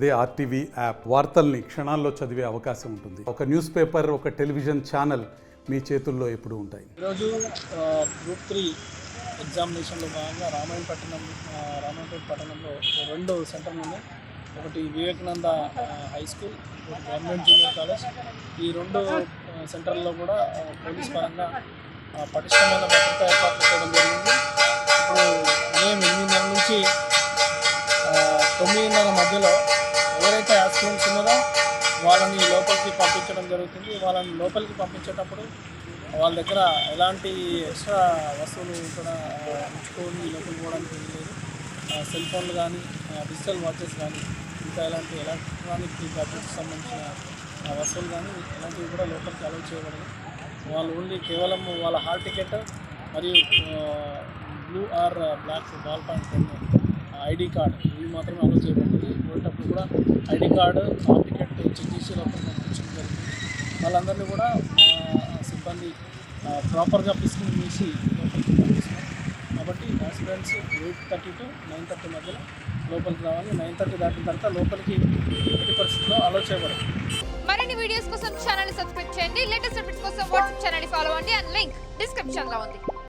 అదే RTV app వార్తల్ని క్షణాల్లో చదివే అవకాశం ఉంటుంది. ఒక న్యూస్ పేపర్, ఒక టెలివిజన్ ఛానల్ మీ చేతుల్లో ఎప్పుడూ ఉంటాయి. ఈరోజు గ్రూప్ 3 ఎగ్జామినేషన్లో భాగంగా రామాయణపేట పట్టణంలో 2 సెంటర్లు ఉన్నాయి. ఒకటి Vivekananda high school, government junior college. ఈ 2 సెంటర్లలో కూడా పోలీస్ పరంగా పటిష్టమైన భద్రతా ఏర్పాట్లు చేయడం జరిగింది. ఇప్పుడు ఉదయం 8:30 నుంచి 9:30 మధ్యలో ఎవరైతే యాక్సిడెంట్స్ ఉన్నారో వాళ్ళని లోపలికి పంపించడం జరుగుతుంది. వాళ్ళని లోపలికి పంపించేటప్పుడు వాళ్ళ దగ్గర ఎలాంటి ఎక్స్ట్రా వస్తువులు కూడా ఉంచుకొని లోపలికి పోవడానికి లేదు. సెల్ ఫోన్లు కానీ, డిజిటల్ వాచెస్ కానీ, ఇంకా ఎలాంటి ఎలక్ట్రానిక్ గ్యాడ్జెట్స్కి సంబంధించిన వస్తువులు కానీ ఇలాంటివి కూడా లోపలికి అలౌ చేయబడదు. వాళ్ళు ఓన్లీ కేవలం వాళ్ళ హాల్ టికెట్ మరియు blue or black ball point pen, ID card ఇవి మాత్రమే అలౌ చేయబడుతుంది. పోయేటప్పుడు కూడా ID card, hall ticket check చేసి లోపలికి పంపించడం జరుగుతుంది. వాళ్ళందరినీ కూడా సిబ్బంది ప్రాపర్గా పిస్కింగ్ చేసి లోపలికి పంపిస్తున్నారు. కాబట్టి స్టూడెంట్స్ 8:30 to 9:30 మధ్యలో లోపలికి రావాలి. 9:30 దాటిన తర్వాత లోపలికి ఎట్టి పరిస్థితుల్లో అలౌ చేయబడదు. మరిన్ని వీడియోస్ కోసం ఛానల్ సబ్స్క్రైబ్ చేయండి. లేటెస్ట్ అప్డేట్స్ కోసం వాట్సాప్ ఛానల్ ఫాలో అవ్వండి. అండ్ లింక్ డిస్క్రిప్షన్ లో ఉంది.